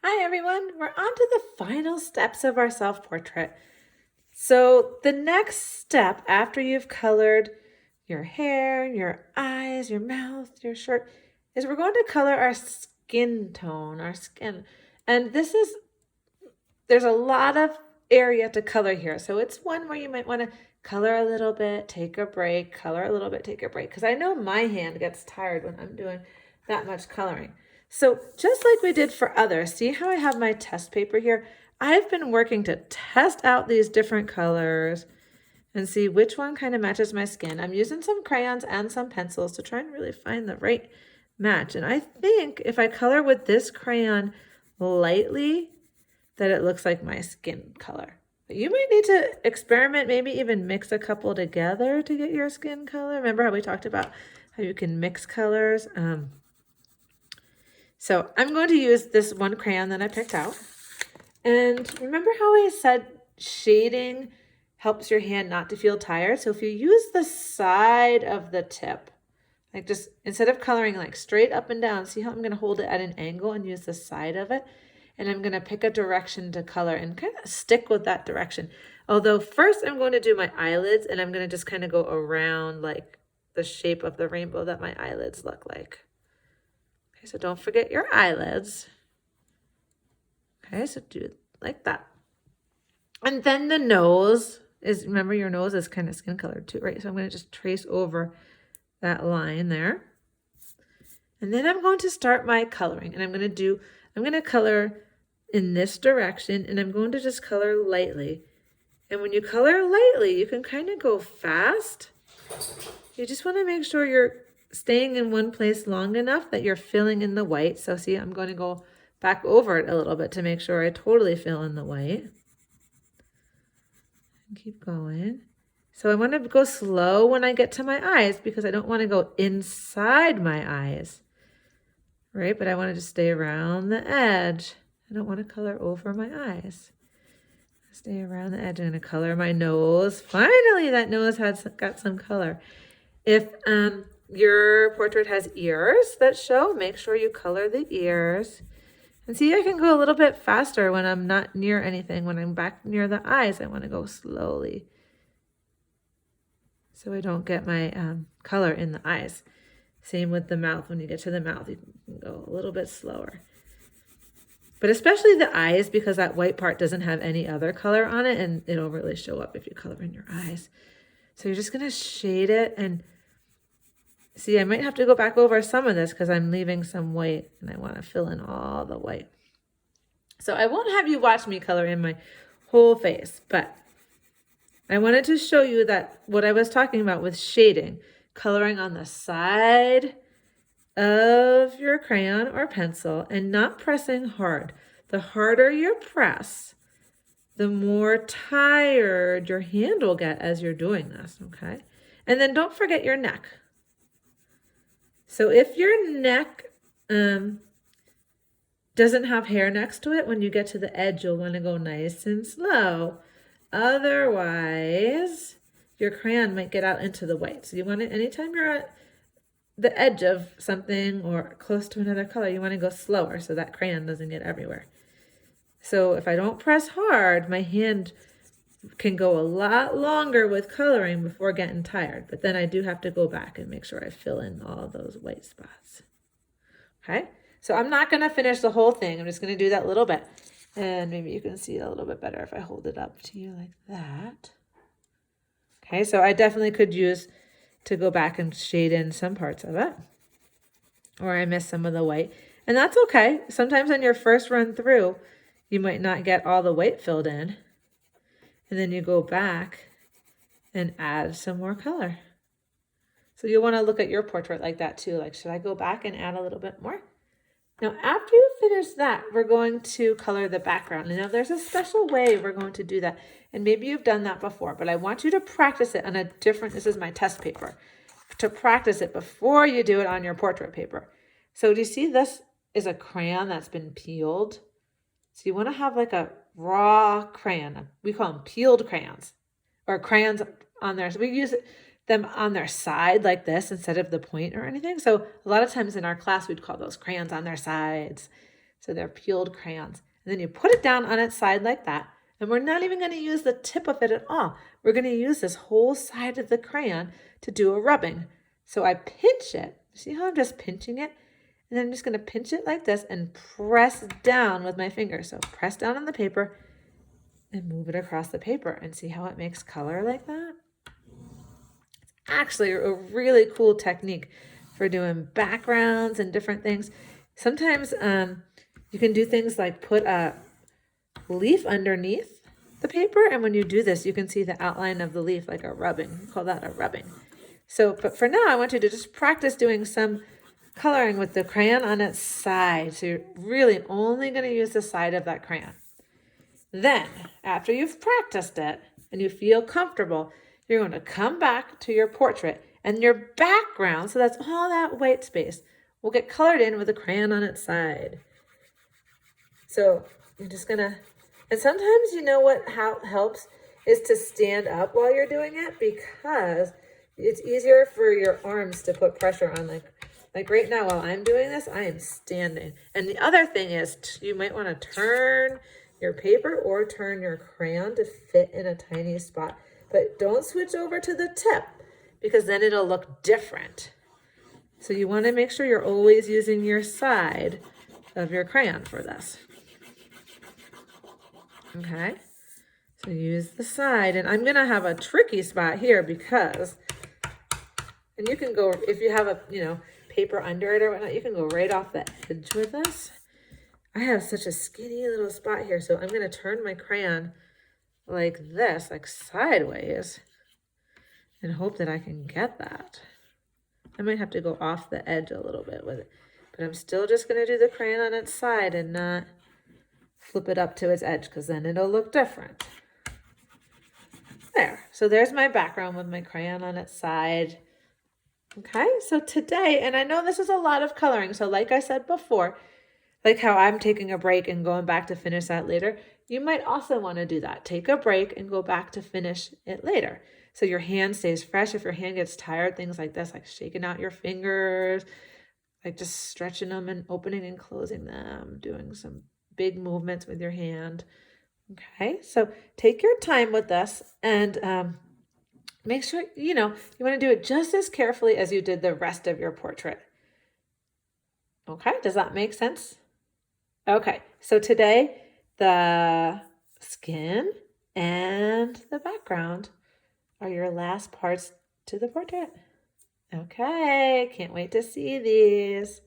Hi everyone, we're on to the final steps of our self-portrait. So the next step after you've colored your hair, your eyes, your mouth, your shirt, is we're going to color our skin tone, our skin. And there's a lot of area to color here. So it's one where you might want to color a little bit, take a break, color a little bit, take a break. Because I know my hand gets tired when I'm doing that much coloring. So just like we did for others, see how I have my test paper here? I've been working to test out these different colors and see which one kind of matches my skin. I'm using some crayons and some pencils to try and really find the right match. And I think if I color with this crayon lightly, that it looks like my skin color. But you might need to experiment, maybe even mix a couple together to get your skin color. Remember how we talked about how you can mix colors? So I'm going to use this one crayon that I picked out. And remember how I said shading helps your hand not to feel tired? So if you use the side of the tip, like just instead of coloring like straight up and down, see how I'm going to hold it at an angle and use the side of it? And I'm going to pick a direction to color and kind of stick with that direction. Although first I'm going to do my eyelids and I'm going to just kind of go around like the shape of the rainbow that my eyelids look like. Okay, so don't forget your eyelids. Okay, so do it like that. And then the nose is, remember your nose is kind of skin colored too, right? So I'm going to just trace over that line there. And then I'm going to start my coloring and I'm going to color in this direction and I'm going to just color lightly. And when you color lightly, you can kind of go fast. You just want to make sure you're staying in one place long enough that you're filling in the white. So see, I'm going to go back over it a little bit to make sure I totally fill in the white. And keep going. So I want to go slow when I get to my eyes because I don't want to go inside my eyes. Right? But I want to just stay around the edge. I don't want to color over my eyes. Stay around the edge. I'm going to color my nose. Finally, that nose got some color. If your portrait has ears that show, make sure you color the ears. And see, I can go a little bit faster when I'm not near anything. When I'm back near the eyes, I want to go slowly so I don't get my color in the eyes. Same with the mouth. When you get to the mouth, you can go a little bit slower. But especially the eyes, because that white part doesn't have any other color on it, and it'll really show up if you color in your eyes. So you're just going to shade it. And see, I might have to go back over some of this because I'm leaving some white, and I want to fill in all the white. So I won't have you watch me color in my whole face, but I wanted to show you that what I was talking about with shading, coloring on the side of your crayon or pencil and not pressing hard. The harder you press, the more tired your hand will get as you're doing this, okay? And then don't forget your neck. So if your neck doesn't have hair next to it, when you get to the edge, you'll want to go nice and slow. Otherwise, your crayon might get out into the white. So you want to, anytime you're at the edge of something or close to another color, you want to go slower so that crayon doesn't get everywhere. So if I don't press hard, my hand can go a lot longer with coloring before getting tired. But then I do have to go back and make sure I fill in all those white spots. Okay, so I'm not going to finish the whole thing. I'm just going to do that little bit. And maybe you can see it a little bit better if I hold it up to you like that. Okay, so I definitely could use to go back and shade in some parts of it. Or I missed some of the white. And that's okay. Sometimes on your first run through, you might not get all the white filled in. And then you go back and add some more color. So you'll want to look at your portrait like that too. Like, should I go back and add a little bit more? Now, after you finish that, we're going to color the background. Now, there's a special way we're going to do that. And maybe you've done that before, but I want you to practice it on a different, this is my test paper, to practice it before you do it on your portrait paper. So do you see this is a crayon that's been peeled? So you want to have like a raw crayon. We call them peeled crayons or crayons on there. So we use them on their side like this instead of the point or anything. So a lot of times in our class, we'd call those crayons on their sides. So they're peeled crayons. And then you put it down on its side like that. And we're not even going to use the tip of it at all. We're going to use this whole side of the crayon to do a rubbing. So I pinch it. See how I'm just pinching it? And then I'm just going to pinch it like this and press down with my finger. So press down on the paper and move it across the paper and see how it makes color like that? It's actually a really cool technique for doing backgrounds and different things. Sometimes you can do things like put a leaf underneath the paper, and when you do this, you can see the outline of the leaf like a rubbing. We call that a rubbing. So, but for now, I want you to just practice doing some coloring with the crayon on its side. So you're really only going to use the side of that crayon. Then, after you've practiced it and you feel comfortable, you're going to come back to your portrait, and your background, so that's all that white space, will get colored in with a crayon on its side. So you're just going to, and sometimes you know what helps is to stand up while you're doing it, because it's easier for your arms to put pressure on. Like right now while I'm doing this, I am standing. And the other thing is you might want to turn your paper or turn your crayon to fit in a tiny spot. But don't switch over to the tip, because then it'll look different. So you want to make sure you're always using your side of your crayon for this. Okay, so use the side, and I'm going to have a tricky spot here because, and you can go, if you have a, paper under it or whatnot, you can go right off the edge with this. I have such a skinny little spot here, so I'm going to turn my crayon like this, like sideways, and hope that I can get that. I might have to go off the edge a little bit with it, but I'm still just going to do the crayon on its side and not flip it up to its edge, because then it'll look different. There, so there's my background with my crayon on its side. Okay, so today, and I know this is a lot of coloring, so like I said before, like how I'm taking a break and going back to finish that later, you might also want to do that. Take a break and go back to finish it later. So your hand stays fresh. If your hand gets tired, things like this, like shaking out your fingers, like just stretching them and opening and closing them, doing some big movements with your hand. Okay, so take your time with this, and make sure, you want to do it just as carefully as you did the rest of your portrait. Okay, does that make sense? Okay, so today the skin and the background are your last parts to the portrait. Okay, can't wait to see these.